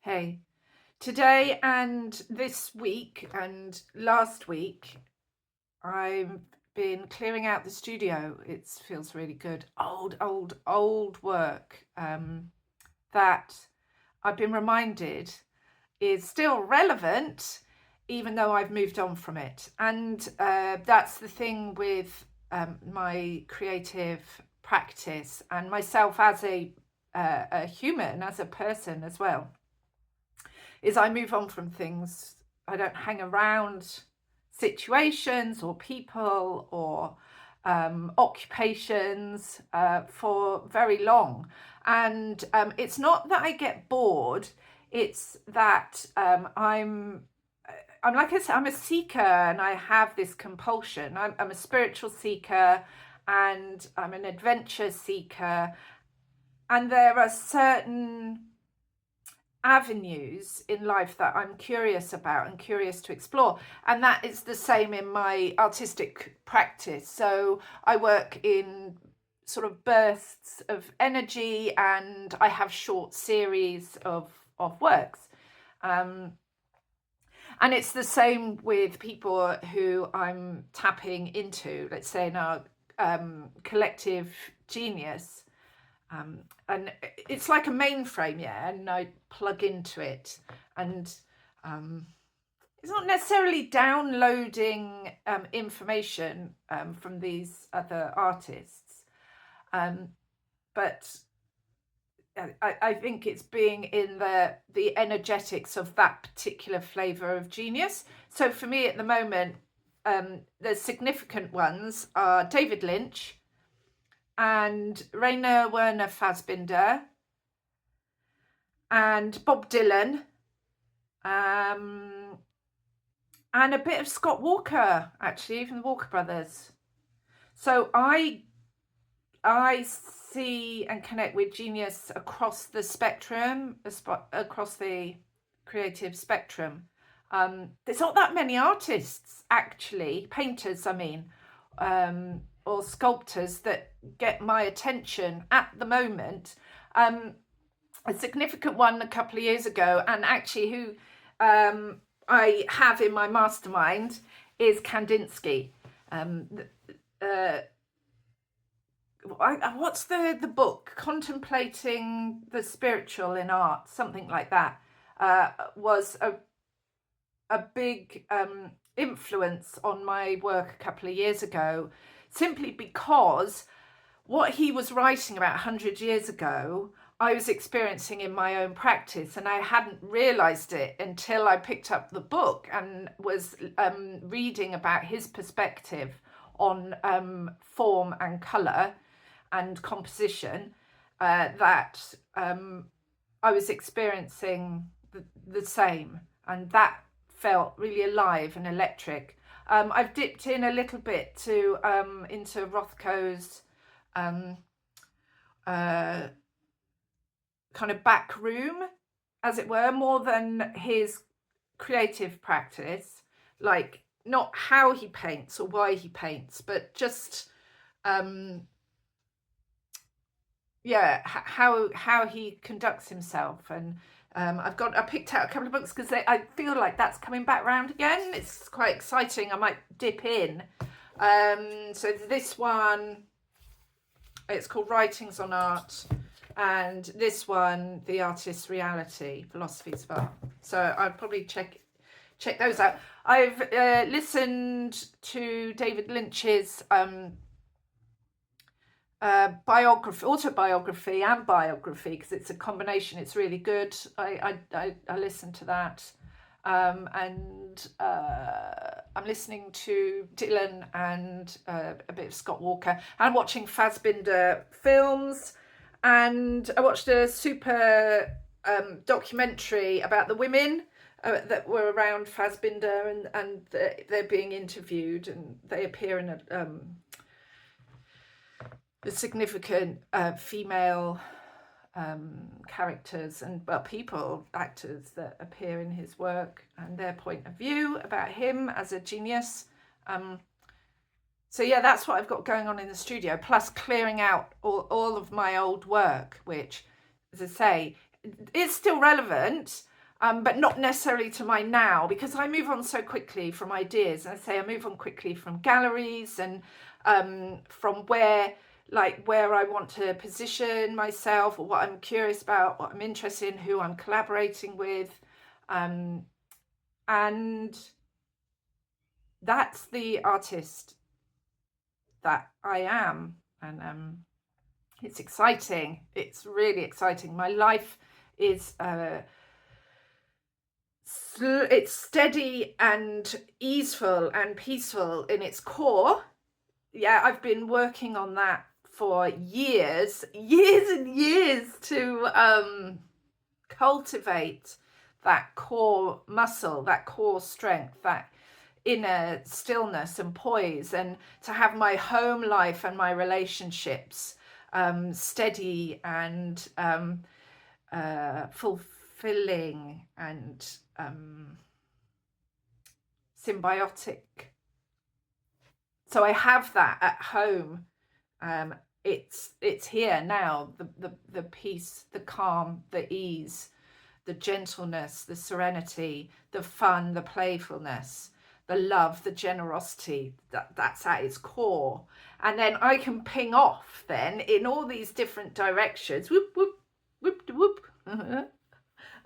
Hey, today and this week and last week, I've been clearing out the studio. It feels really good. Old work that I've been reminded is still relevant, even though I've moved on from it. And that's the thing with my creative practice and myself as a human, as a person as well, is I move on from things. I don't hang around situations or people or occupations for very long. And it's not that I get bored, it's that I'm like I said, I'm a seeker and I have this compulsion. I'm a spiritual seeker and I'm an adventure seeker. And there are certain avenues in life that I'm curious about and curious to explore, and that is the same in my artistic practice. So I work in sort of bursts of energy and I have short series of works, and it's the same with people who I'm tapping into, let's say in our collective genius. And it's like a mainframe, yeah, and I plug into it, and it's not necessarily downloading information from these other artists, but I think it's being in the energetics of that particular flavour of genius. So for me at the moment, the significant ones are David Lynch and Rainer Werner Fassbinder and Bob Dylan, and a bit of Scott Walker, actually, even the Walker Brothers. So I see and connect with genius across the spectrum, across the creative spectrum. There's not that many artists, actually, painters, I mean, or sculptors that get my attention at the moment. A significant one a couple of years ago, and actually who I have in my mastermind, is Kandinsky. What's the book? Contemplating the Spiritual in Art, something like that, was a big influence on my work a couple of years ago, simply because what he was writing about 100 years ago, I was experiencing in my own practice, and I hadn't realized it until I picked up the book and was reading about his perspective on form and color and composition, that I was experiencing the same, and that felt really alive and electric. I've dipped in a little bit to into Rothko's kind of back room, as it were, more than his creative practice, like not how he paints or why he paints, but just how he conducts himself. And I picked out a couple of books because I feel like that's coming back round again. It's quite exciting. I might dip in. So this one, it's called Writings on Art, and this one, The Artist's Reality, Philosophies of Art. So I'd probably check those out. I've listened to David Lynch's autobiography and biography, because it's a combination. It's really good. I listened to that, and I'm listening to Dylan and a bit of Scott Walker. I'm watching Fassbinder films, and I watched a super documentary about the women that were around Fassbinder, and they're being interviewed, and they appear in the significant female characters and people, actors that appear in his work, and their point of view about him as a genius. So yeah, that's what I've got going on in the studio, plus clearing out all of my old work, which, as I say, is still relevant, but not necessarily to my now, because I move on so quickly from ideas. And I say I move on quickly from galleries and from where I want to position myself, or what I'm curious about, what I'm interested in, who I'm collaborating with. And that's the artist that I am. And it's exciting. It's really exciting. My life is it's steady and easeful and peaceful in its core. Yeah, I've been working on that for years and years to cultivate that core muscle, that core strength, that inner stillness and poise, and to have my home life and my relationships steady and fulfilling and symbiotic. So I have that at home. It's here now. The peace, the calm, the ease, the gentleness, the serenity, the fun, the playfulness, the love, the generosity. That's at its core. And then I can ping off then in all these different directions. Whoop whoop whoop whoop.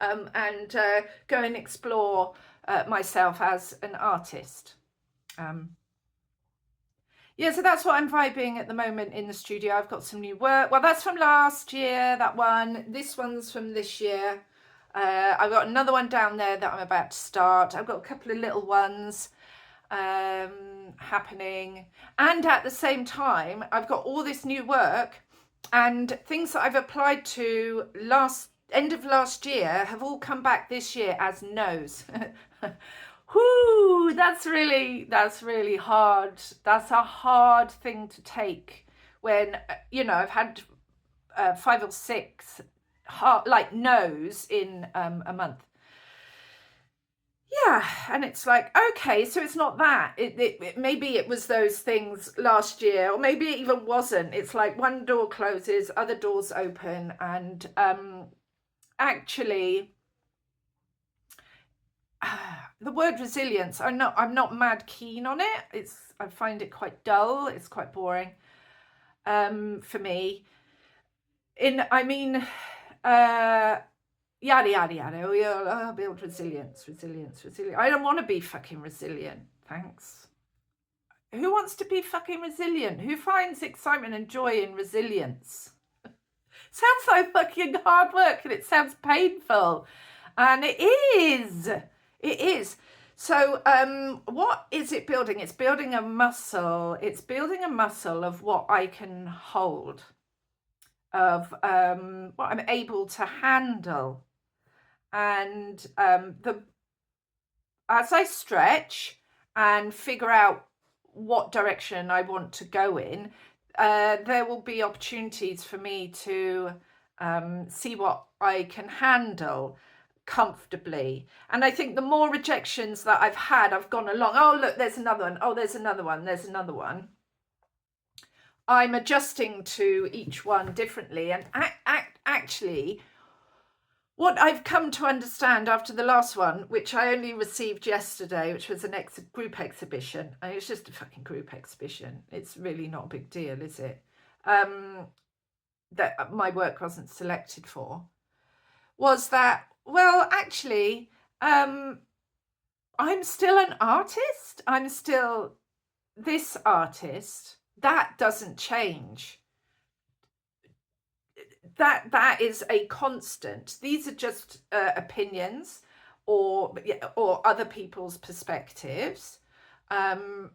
And go and explore myself as an artist. Yeah, so that's what I'm vibing at the moment in the studio. I've got some new work. Well, that's from last year, that one. This one's from this year. I've got another one down there that I'm about to start. I've got a couple of little ones happening. And at the same time, I've got all this new work and things that I've applied to end of last year have all come back this year as no's. Whoo, that's really hard. That's a hard thing to take when, I've had 5 or 6 no's in a month. Yeah, and it's like, okay, so it's not that. It maybe it was those things last year, or maybe it even wasn't. It's like one door closes, other doors open, and actually, the word resilience, I'm not mad keen on it. I find it quite dull. It's quite boring for me. Yada yada yada. I'll build resilience. I don't want to be fucking resilient. Thanks. Who wants to be fucking resilient? Who finds excitement and joy in resilience? Sounds so fucking hard work, and it sounds painful, and it is. It is. So what is it building? It's building a muscle. It's building a muscle of what I can hold, of what I'm able to handle. And as I stretch and figure out what direction I want to go in, there will be opportunities for me to see what I can handle comfortably. And I think the more rejections that I've had, I've gone along, oh look, there's another one, oh there's another one, I'm adjusting to each one differently. And actually what I've come to understand after the last one, which I only received yesterday, which was an group exhibition, and it's just a fucking group exhibition, it's really not a big deal, is it, that my work wasn't selected for, was that, well, actually, I'm still an artist. I'm still this artist. That doesn't change. That is a constant. These are just opinions or other people's perspectives. And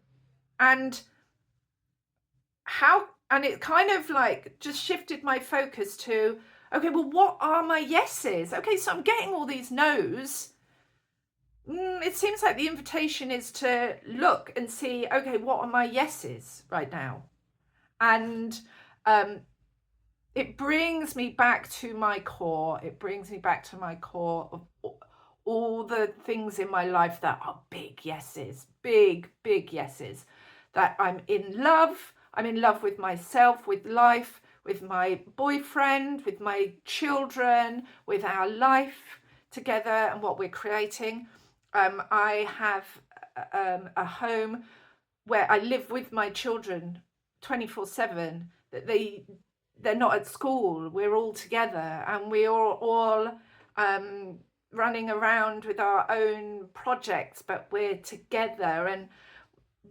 it kind of like just shifted my focus to, okay, well, what are my yeses? Okay, so I'm getting all these no's. It seems like the invitation is to look and see, okay, what are my yeses right now? And it brings me back to my core. It brings me back to my core of all the things in my life that are big yeses, big yeses, that I'm in love. I'm in love with myself, with life, with my boyfriend, with my children, with our life together and what we're creating. I have a home where I live with my children 24/7, that they're not at school, we're all together, and we are all running around with our own projects, but we're together and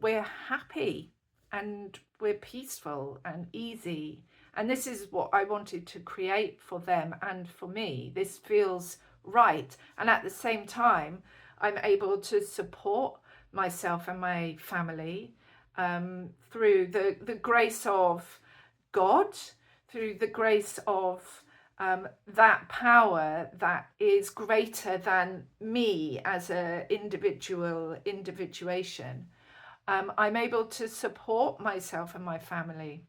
we're happy and we're peaceful and easy. And this is what I wanted to create for them and for me. This feels right. And at the same time, I'm able to support myself and my family through the grace of God, through the grace of that power that is greater than me as an individuation. I'm able to support myself and my family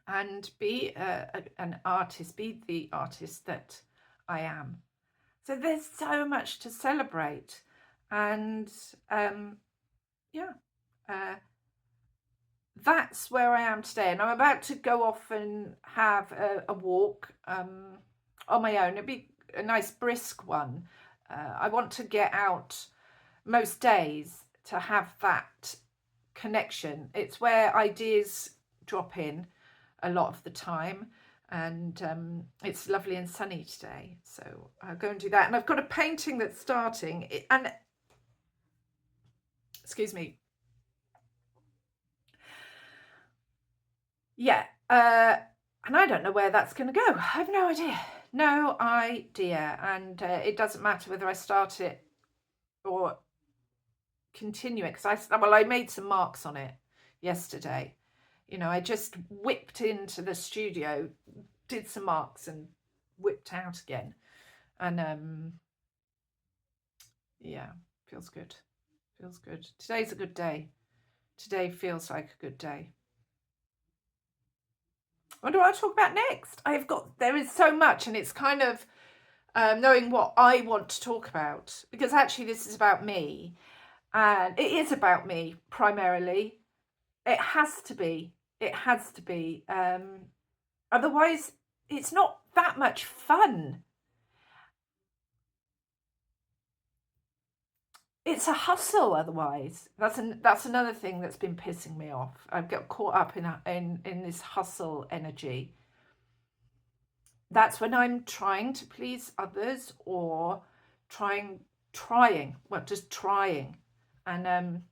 and be an artist, be the artist that I am. So there's so much to celebrate. And that's where I am today. And I'm about to go off and have a walk on my own. It'd be a nice brisk one. I want to get out most days to have that connection. It's where ideas drop in a lot of the time, and it's lovely and sunny today, so I'll go and do that. And I've got a painting that's starting, and excuse me, yeah, and I don't know where that's going to go. I have no idea, and it doesn't matter whether I start it or continue it, because I made some marks on it yesterday. You know, I just whipped into the studio, did some marks and whipped out again, and yeah, feels good. Today's a good day. Today feels like a good day. What do I talk about next? There is so much, and it's kind of knowing what I want to talk about, because actually this is about me, and it is about me primarily. It has to be. Otherwise, it's not that much fun. It's a hustle otherwise. That's another thing that's been pissing me off. I've got caught up in this hustle energy. That's when I'm trying to please others, or just trying. And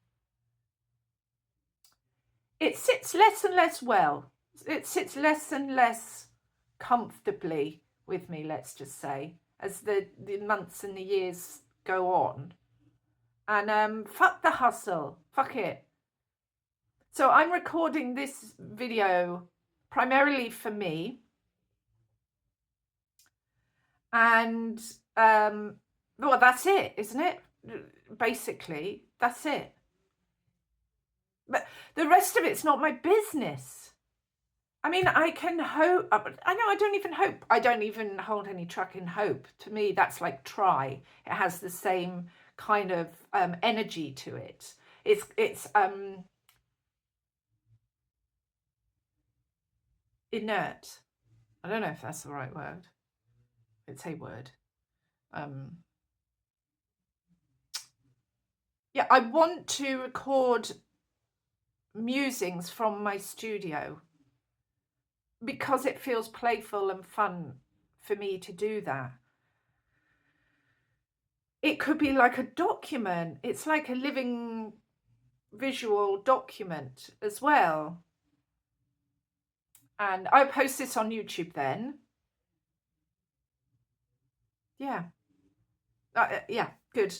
it sits less and less well. It sits less and less comfortably with me, let's just say, as the months and the years go on. And fuck the hustle. Fuck it. So I'm recording this video primarily for me. And well, that's it, isn't it? Basically, that's it. But the rest of it's not my business. I mean, I can hope. I know I don't even hope. I don't even hold any truck in hope. To me, that's like try. It has the same kind of energy to it. It's inert. I don't know if that's the right word. It's a word. Yeah, I want to record musings from my studio because it feels playful and fun for me to do that. It could be like a document. It's like a living visual document as well. And I'll post this on YouTube then. Yeah. Yeah, good.